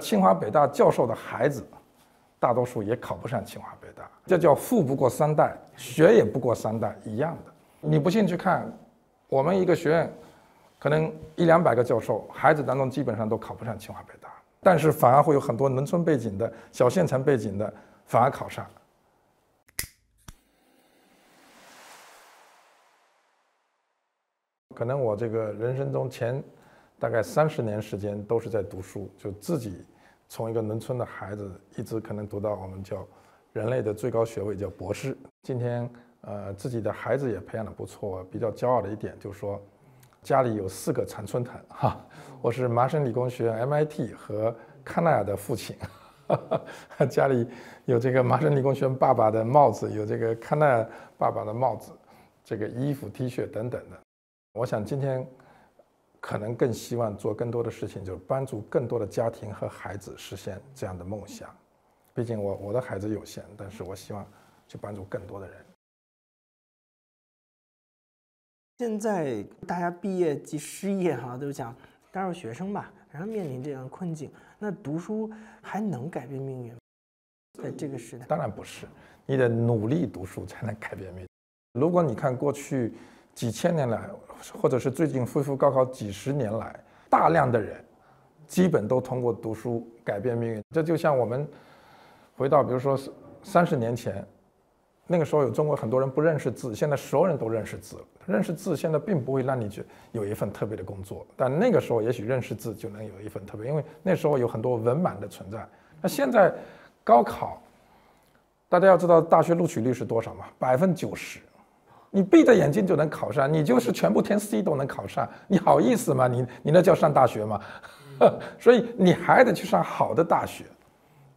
清华北大教授的孩子，大多数也考不上清华北大，这叫富不过三代，学也不过三代，一样的。你不信去看，我们一个学院可能100-200个教授，孩子当中基本上都考不上清华北大，但是反而会有很多农村背景的、小县城背景的反而考上。可能我这个人生中前大概30年时间都是在读书，就自己从一个农村的孩子一直可能读到我们叫人类的最高学位叫博士。今天自己的孩子也培养得不错，比较骄傲的一点就是说家里有4个常春藤哈，我是麻省理工学院 MIT 和康奈尔的父亲，家里有这个麻省理工学院爸爸的帽子，有这个康奈尔爸爸的帽子，这个衣服 T 恤等等的。我想今天可能更希望做更多的事情，就是帮助更多的家庭和孩子实现这样的梦想。毕竟我的孩子有限，但是我希望去帮助更多的人。现在大家毕业即失业都讲当然学生吧，然后面临这样的困境，那读书还能改变命运吗？在这个时代，当然不是，你得努力读书才能改变命运。如果你看过去几千年来，或者是最近恢复高考几十年来，大量的人基本都通过读书改变命运。这就像我们回到比如说30年前，那个时候有中国很多人不认识字，现在所有人都认识字了。认识字现在并不会让你有一份特别的工作，但那个时候也许认识字就能有一份特别，因为那时候有很多文盲的存在。那现在高考，大家要知道大学录取率是多少吗？90%。你闭着眼睛就能考上，你就是全部填 C 都能考上，你好意思吗？你那叫上大学吗？所以你还得去上好的大学。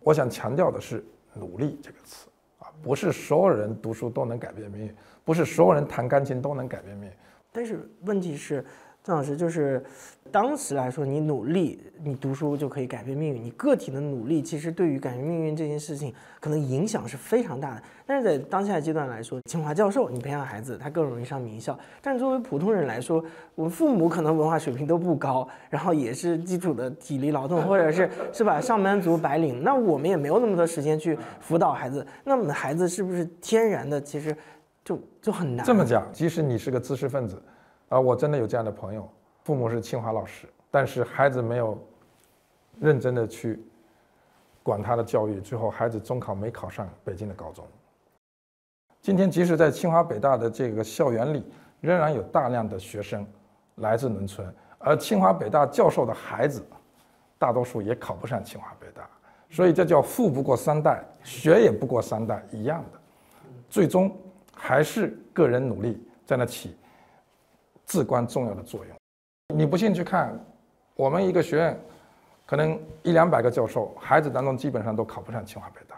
我想强调的是努力这个词啊，不是所有人读书都能改变命运，不是所有人弹钢琴都能改变命运。但是问题是，郑老师就是当时来说，你努力，你读书就可以改变命运。你个体的努力，其实对于改变命运这件事情，可能影响是非常大的。但是在当下阶段来说，清华教授你培养孩子，他更容易上名校。但是作为普通人来说，我们父母可能文化水平都不高，然后也是基础的体力劳动，或者是吧上班族白领，那我们也没有那么多时间去辅导孩子。那么孩子是不是天然的其实就很难？这么讲，即使你是个知识分子，我真的有这样的朋友，父母是清华老师，但是孩子没有认真的去管他的教育，最后孩子中考没考上北京的高中。今天即使在清华北大的这个校园里，仍然有大量的学生来自农村，而清华北大教授的孩子，大多数也考不上清华北大，所以这叫富不过三代，学也不过三代，一样的，最终还是个人努力在那起至关重要的作用。你不信去看，我们一个学院可能100-200个教授，孩子当中基本上都考不上清华北大，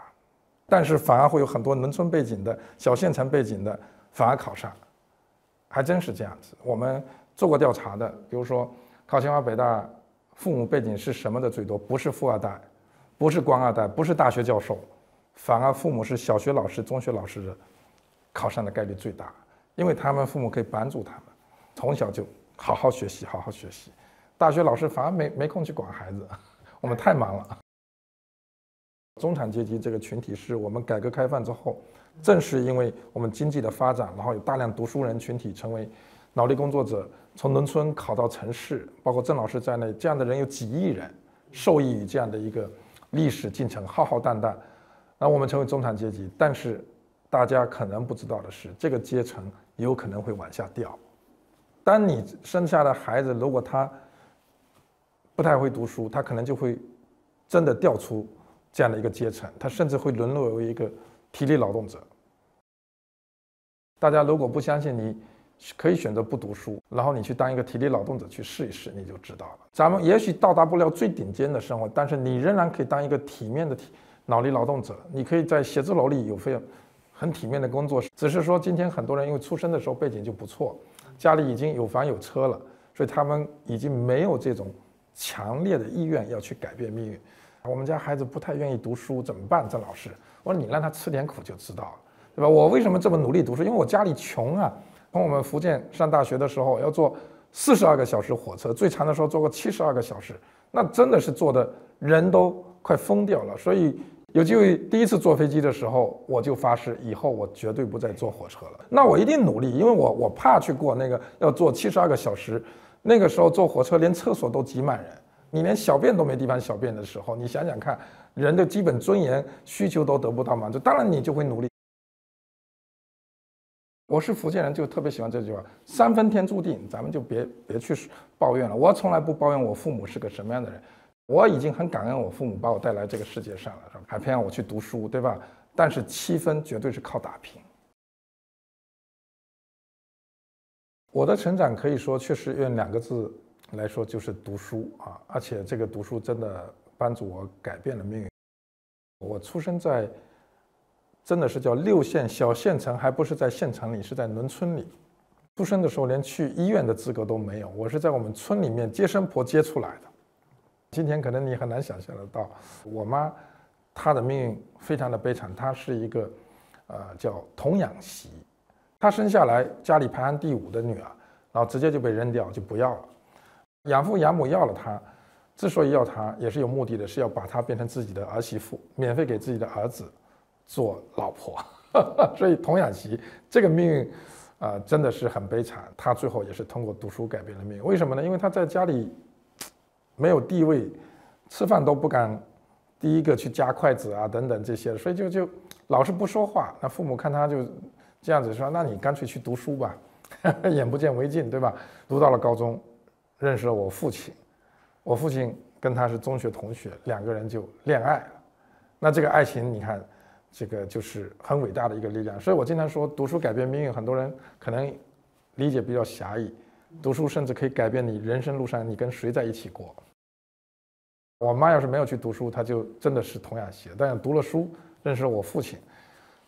但是反而会有很多农村背景的、小县城背景的反而考上，还真是这样子。我们做过调查的，比如说考清华北大，父母背景是什么的最多？不是富二代，不是官二代，不是大学教授，反而父母是小学老师、中学老师的，考上的概率最大，因为他们父母可以帮助他们，从小就好好学习，好好学习。大学老师反而没空去管孩子，我们太忙了。中产阶级这个群体是我们改革开放之后，正是因为我们经济的发展，然后有大量读书人群体成为脑力工作者，从农村考到城市，包括郑老师在内，这样的人有几亿人受益于这样的一个历史进程，浩浩荡荡，然后我们成为中产阶级。但是大家可能不知道的是，这个阶层有可能会往下掉。当你生下的孩子如果他不太会读书，他可能就会真的掉出这样的一个阶层，他甚至会沦落为一个体力劳动者。大家如果不相信，你可以选择不读书，然后你去当一个体力劳动者去试一试，你就知道了。咱们也许到达不了最顶尖的生活，但是你仍然可以当一个体面的脑力劳动者，你可以在写字楼里有很体面的工作。只是说今天很多人因为出生的时候背景就不错，家里已经有房有车了，所以他们已经没有这种强烈的意愿要去改变命运。我们家孩子不太愿意读书，怎么办？郑老师，我说你让他吃点苦就知道了，对吧？我为什么这么努力读书？因为我家里穷啊。从我们福建上大学的时候要坐42个小时火车，最长的时候坐过72个小时，那真的是坐的人都快疯掉了。所以有机会第一次坐飞机的时候，我就发誓以后我绝对不再坐火车了。那我一定努力，因为我怕去过那个要坐72个小时，那个时候坐火车连厕所都挤满人，你连小便都没地方小便的时候，你想想看，人的基本尊严需求都得不到满足，当然你就会努力。我是福建人，就特别喜欢这句话：3分天注定，咱们就别去抱怨了。我从来不抱怨我父母是个什么样的人，我已经很感恩我父母把我带来这个世界上了，还培养我去读书，对吧？但是7分绝对是靠打拼。我的成长可以说确实用2个字来说，就是读书啊，而且这个读书真的帮助我改变了命运。我出生在真的是叫6线小县城，还不是在县城里，是在农村里。出生的时候连去医院的资格都没有，我是在我们村里面接生婆接出来的。今天可能你很难想象得到，我妈她的命运非常的悲惨，她是一个叫童养媳，她生下来家里排行第5的女儿，然后直接就被扔掉，就不要了。养父养母要了她，之所以要她也是有目的的，是要把她变成自己的儿媳妇，免费给自己的儿子做老婆。所以童养媳这个命运真的是很悲惨。她最后也是通过读书改变了命运。为什么呢？因为她在家里没有地位，吃饭都不敢第一个去夹筷子啊等等这些，所以就老是不说话。那父母看他就这样子说，那你干脆去读书吧，眼不见为净，对吧？读到了高中，认识了我父亲，我父亲跟他是中学同学，2个人就恋爱了。那这个爱情，你看，这个就是很伟大的一个力量。所以我经常说，读书改变命运，很多人可能理解比较狭义，读书甚至可以改变你人生路上你跟谁在一起过。我妈要是没有去读书，她就真的是童养媳。但是读了书，认识了我父亲，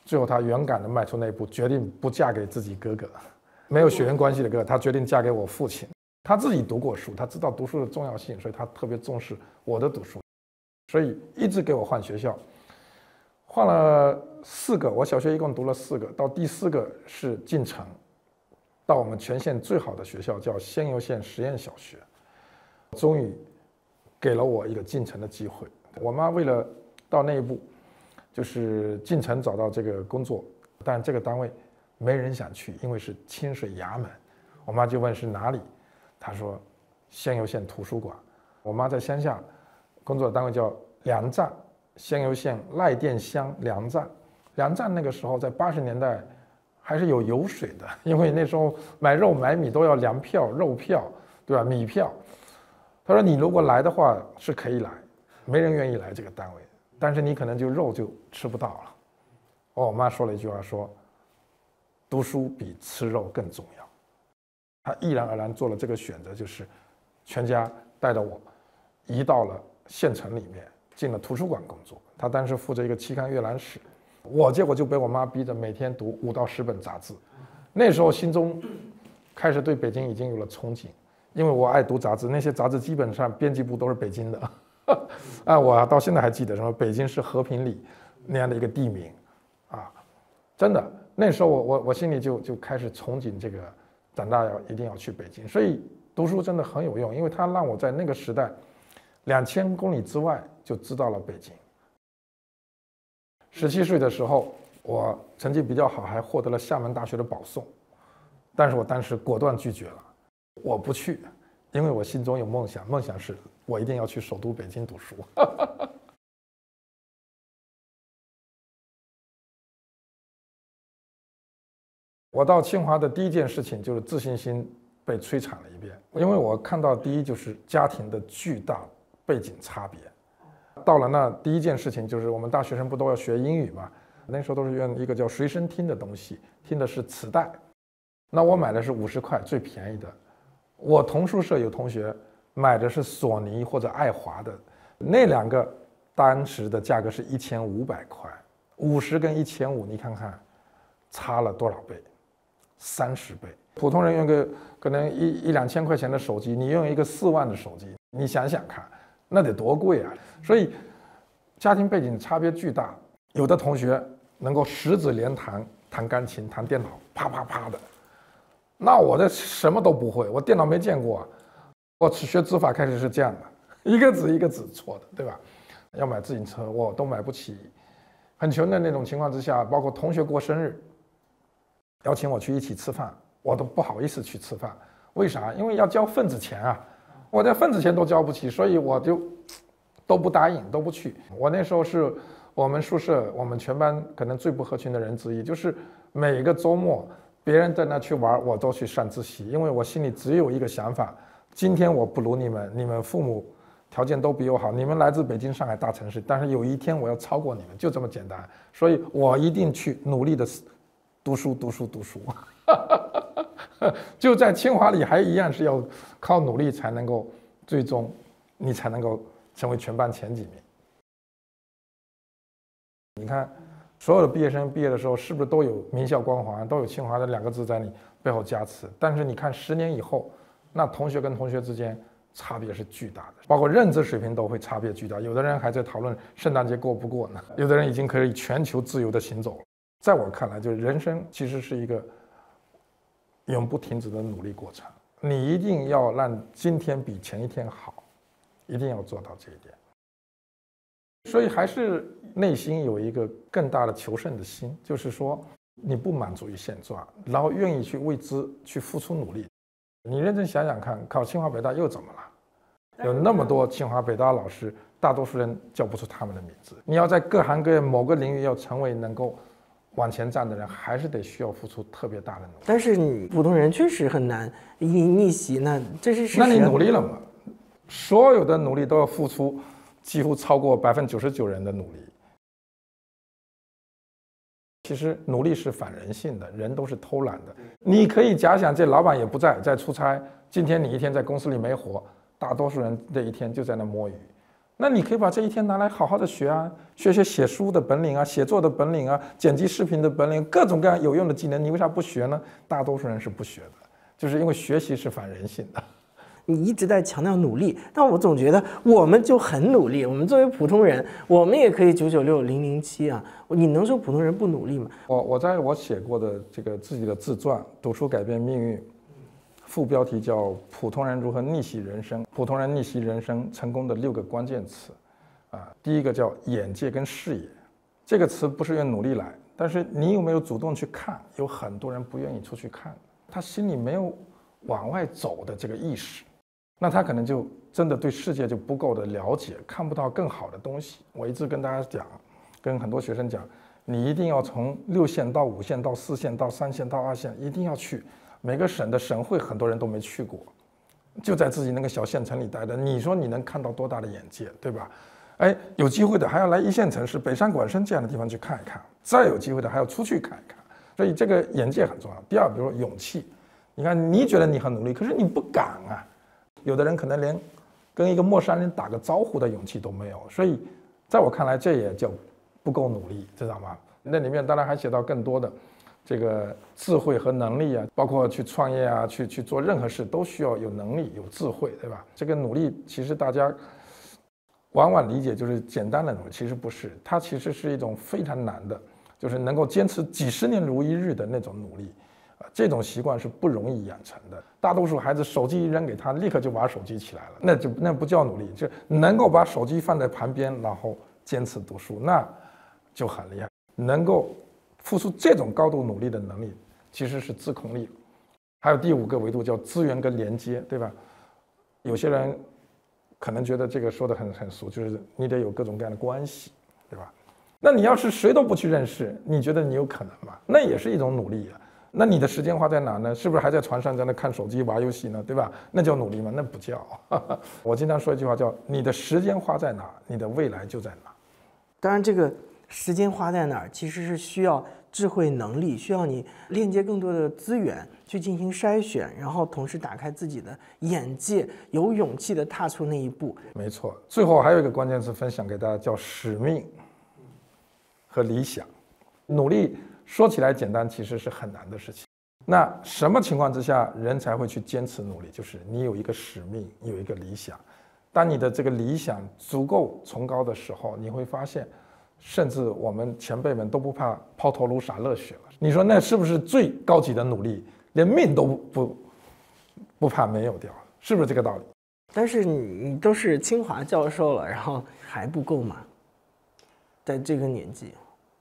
最后她勇敢地迈出那一步，决定不嫁给自己哥哥，没有血缘关系的哥哥，她决定嫁给我父亲。她自己读过书，她知道读书的重要性，所以她特别重视我的读书，所以一直给我换学校，换了4个。我小学一共读了4个，到第4个是进城，到我们全县最好的学校叫仙游县实验小学，终于给了我一个进城的机会。我妈为了到那一步，就是进城找到这个工作，但这个单位没人想去，因为是清水衙门。我妈就问是哪里，她说仙游县图书馆。我妈在乡下工作的单位叫粮站，仙游县赖店乡粮站。粮站那个时候在80年代还是有油水的，因为那时候买肉买米都要粮票、肉票，对吧？米票。他说你如果来的话是可以来，没人愿意来这个单位，但是你可能就肉就吃不到了。我妈说了一句话说，读书比吃肉更重要。她毅然而然做了这个选择，就是全家带着我移到了县城里面，进了图书馆工作。她当时负责一个期刊阅览室，结果就被我妈逼着每天读5到10本杂志。那时候心中开始对北京已经有了憧憬，因为我爱读杂志，那些杂志基本上编辑部都是北京的。我到现在还记得什么北京市和平里那样的一个地名啊，真的，那时候我心里就开始憧憬这个长大一定要去北京。所以读书真的很有用，因为它让我在那个时代2000公里之外就知道了北京。17岁的时候，我成绩比较好，还获得了厦门大学的保送，但是我当时果断拒绝了，我不去，因为我心中有梦想，梦想是我一定要去首都北京读书。我到清华的第一件事情就是自信心被摧残了一遍，因为我看到第一就是家庭的巨大背景差别。到了那第一件事情就是我们大学生不都要学英语嘛，那时候都是用一个叫随身听的东西，听的是磁带。那我买的是50块最便宜的，我同宿舍有同学买的是索尼或者爱华的，那2个当时的价格是1500块，50跟1500，你看看差了多少倍？30倍。普通人用个可能1、2千块钱的手机，你用一个4万的手机，你想想看，那得多贵啊！所以家庭背景差别巨大，有的同学能够10指连弹钢琴、弹电脑，啪啪啪的。那我这什么都不会，我电脑没见过，我学指法开始是这样一个字一个字错的，对吧？要买自行车我都买不起，很穷的那种情况之下，包括同学过生日，邀请我去一起吃饭，我都不好意思去吃饭。为啥？因为要交份子钱啊，我连份子钱都交不起，所以我就都不答应，都不去。我那时候是我们宿舍，我们全班可能最不合群的人之一，就是每个周末别人在那去玩，我都去上自习，因为我心里只有一个想法：今天我不如你们，你们父母条件都比我好，你们来自北京、上海大城市，但是有一天我要超过你们，就这么简单。所以我一定去努力的读书。就在清华里还一样是要靠努力才能够最终你才能够成为全班前几名。你看所有的毕业生毕业的时候是不是都有名校光环，都有清华的2个字在你背后加持？但是你看10年以后，那同学跟同学之间差别是巨大的，包括认知水平都会差别巨大。有的人还在讨论圣诞节过不过呢，有的人已经可以全球自由的行走了。在我看来，就是人生其实是一个永不停止的努力过程，你一定要让今天比前一天好，一定要做到这一点。所以还是内心有一个更大的求胜的心，就是说你不满足于现状，然后愿意去为之去付出努力。你认真想想看，考清华北大又怎么了？有那么多清华北大老师，大多数人叫不出他们的名字。你要在各行各业某个领域要成为能够往前站的人，还是得需要付出特别大的努力。但是你普通人确实很难逆袭，那这是事实。那你努力了吗？所有的努力都要付出几乎超过99%人的努力。其实努力是反人性的，人都是偷懒的。你可以假想这老板也不在出差，今天你一天在公司里没活，大多数人这一天就在那摸鱼。那你可以把这一天拿来好好的学啊，学写书的本领啊，写作的本领啊，剪辑视频的本领，各种各样有用的技能，你为啥不学呢？大多数人是不学的，就是因为学习是反人性的。你一直在强调努力，但我总觉得我们就很努力。我们作为普通人，我们也可以996、007啊。你能说普通人不努力吗？我在我写过的这个自己的自传《读书改变命运》，副标题叫《普通人如何逆袭人生》，普通人逆袭人生成功的6个关键词。第一个叫眼界跟视野，这个词不是用努力来，但是你有没有主动去看？有很多人不愿意出去看，他心里没有往外走的这个意识。那他可能就真的对世界就不够的了解，看不到更好的东西。我一直跟大家讲，跟很多学生讲，你一定要从6线到5线到4线到3线到2线，一定要去每个省的省会，很多人都没去过，就在自己那个小县城里待着。你说你能看到多大的眼界，对吧？哎，有机会的还要来1线城市北上广深这样的地方去看一看，再有机会的还要出去看一看。所以这个眼界很重要。第二，比如说勇气，你看你觉得你很努力，可是你不敢啊。有的人可能连跟一个陌生人打个招呼的勇气都没有，所以在我看来这也叫不够努力，知道吗？那里面当然还写到更多的这个智慧和能力啊，包括去创业啊，去做任何事都需要有能力有智慧，对吧？这个努力其实大家往往理解就是简单的努力，其实不是，它其实是一种非常难的，就是能够坚持几十年如一日的那种努力。这种习惯是不容易养成的。大多数孩子手机一扔给他，立刻就玩手机起来了，那不叫努力，就能够把手机放在旁边，然后坚持读书，那就很厉害。能够付出这种高度努力的能力，其实是自控力。还有第5个维度叫资源跟连接，对吧？有些人可能觉得这个说的很俗，就是你得有各种各样的关系，对吧？那你要是谁都不去认识，你觉得你有可能吗？那也是一种努力啊。那你的时间花在哪呢？是不是还在船上在那看手机玩游戏呢？对吧？那叫努力吗？那不叫。我经常说一句话叫你的时间花在哪，你的未来就在哪。当然这个时间花在哪儿其实是需要智慧能力，需要你链接更多的资源去进行筛选，然后同时打开自己的眼界，有勇气的踏出那一步。没错。最后还有一个关键词分享给大家，叫使命和理想。努力说起来简单，其实是很难的事情。那什么情况之下人才会去坚持努力？就是你有一个使命，有一个理想。当你的这个理想足够崇高的时候，你会发现，甚至我们前辈们都不怕抛头颅洒热血了。你说那是不是最高级的努力？连命都不怕没有掉，是不是这个道理？但是你都是清华教授了，然后还不够吗？在这个年纪，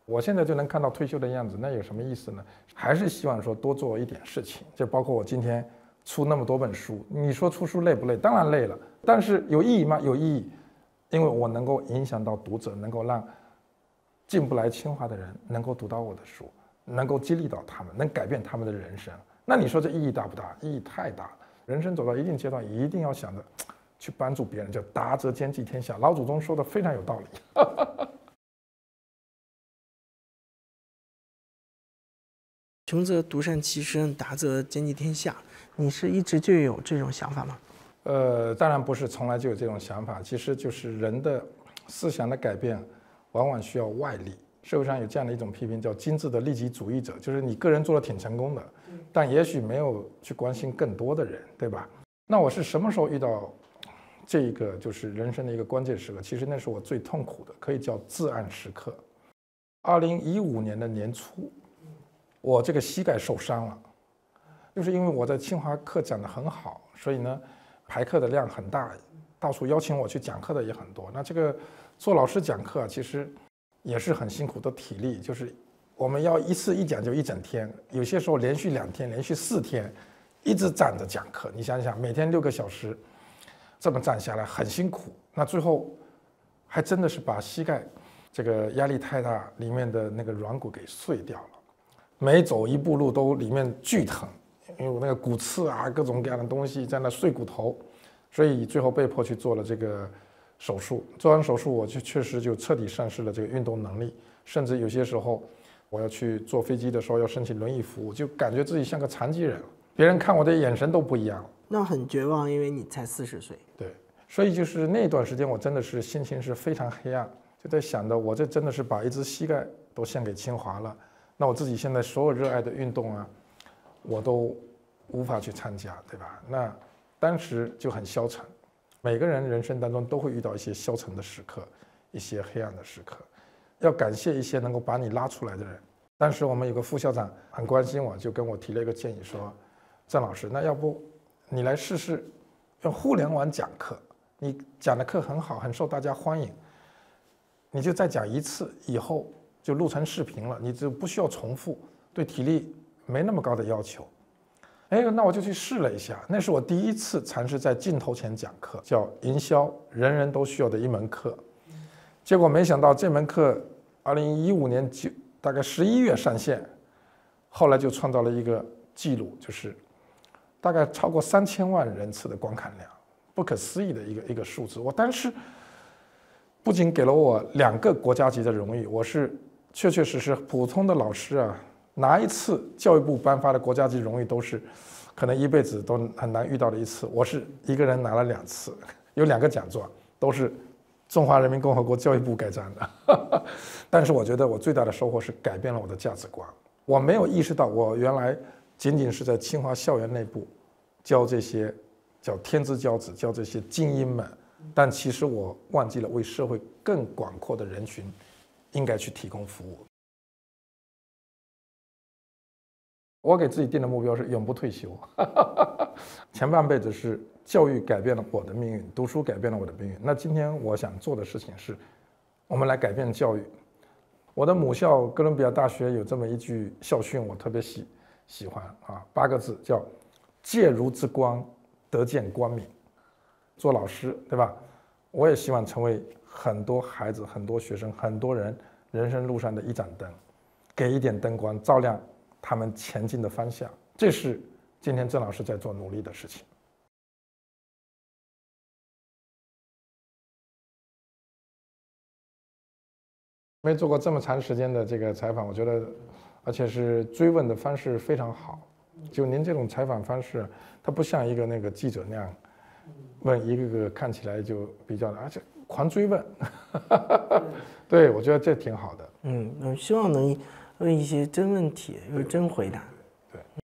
我现在就能看到退休的样子，那有什么意思呢？还是希望说多做一点事情，就包括我今天出那么多本书。你说出书累不累？当然累了，但是有意义吗？有意义，因为我能够影响到读者，能够让进不来清华的人能够读到我的书，能够激励到他们，能改变他们的人生。那你说这意义大不大？意义太大了。人生走到一定阶段，一定要想着去帮助别人，叫达则兼济天下。老祖宗说的非常有道理。穷则独善其身，达则兼济天下。你是一直就有这种想法吗？当然不是从来就有这种想法，其实就是人的思想的改变，往往需要外力。社会上有这样的一种批评，叫精致的利己主义者，就是你个人做的挺成功的，但也许没有去关心更多的人，对吧？那我是什么时候遇到这个就是人生的一个关键时刻？其实那是我最痛苦的，可以叫至暗时刻。2015年的年初，我这个膝盖受伤了，就是因为我在清华课讲得很好，所以呢排课的量很大，到处邀请我去讲课的也很多。那这个做老师讲课其实也是很辛苦的体力，就是我们要一次一讲就一整天，有些时候连续2天、连续4天一直站着讲课。你想想，每天6个小时这么站下来很辛苦。那最后还真的是把膝盖这个压力太大，里面的那个软骨给碎掉了，每走一步路都里面巨疼，因为我那个骨刺啊，各种各样的东西在那碎骨头，所以最后被迫去做了这个手术。做完手术，我就确实就彻底丧失了这个运动能力，甚至有些时候我要去坐飞机的时候要申请轮椅服务，就感觉自己像个残疾人，别人看我的眼神都不一样了。那很绝望，因为你才40岁。对，所以就是那段时间我真的是心情是非常黑暗，就在想着我这真的是把一只膝盖都献给清华了，那我自己现在所有热爱的运动啊，我都无法去参加，对吧？那当时就很消沉。每个人人生当中都会遇到一些消沉的时刻，一些黑暗的时刻，要感谢一些能够把你拉出来的人。当时我们有个副校长很关心我，就跟我提了一个建议说，郑老师，那要不你来试试用互联网讲课，你讲的课很好，很受大家欢迎，你就再讲一次，以后就录成视频了，你就不需要重复，对体力没那么高的要求。哎，那我就去试了一下，那是我第一次尝试在镜头前讲课，叫营销，人人都需要的一门课。结果没想到这门课2015年大概11月上线，后来就创造了一个记录，就是大概超过3000万人次的观看量，不可思议的一个数字。我当时不仅给了我2个国家级的荣誉，我是确确实实普通的老师啊，拿一次教育部颁发的国家级荣誉都是可能一辈子都很难遇到的一次，我是一个人拿了2次，有2个奖状，都是中华人民共和国教育部盖章的。但是我觉得我最大的收获是改变了我的价值观。我没有意识到我原来仅仅是在清华校园内部教这些叫天之骄子，教这些精英们，但其实我忘记了为社会更广阔的人群应该去提供服务。我给自己定的目标是永不退休。前半辈子是教育改变了我的命运，读书改变了我的命运。那今天我想做的事情是，我们来改变教育。我的母校哥伦比亚大学有这么一句校训，我特别喜欢啊，8个字叫“戒儒之光，得见光明”。做老师，对吧？我也希望成为很多孩子、很多学生、很多人人生路上的一盏灯，给一点灯光，照亮他们前进的方向。这是今天郑老师在做努力的事情。没做过这么长时间的这个采访，我觉得，而且是追问的方式非常好。就您这种采访方式，它不像一个那个记者那样问一个个看起来就比较的，而且狂追问。对，我觉得这挺好的。希望能问一些真问题，有真回答。对。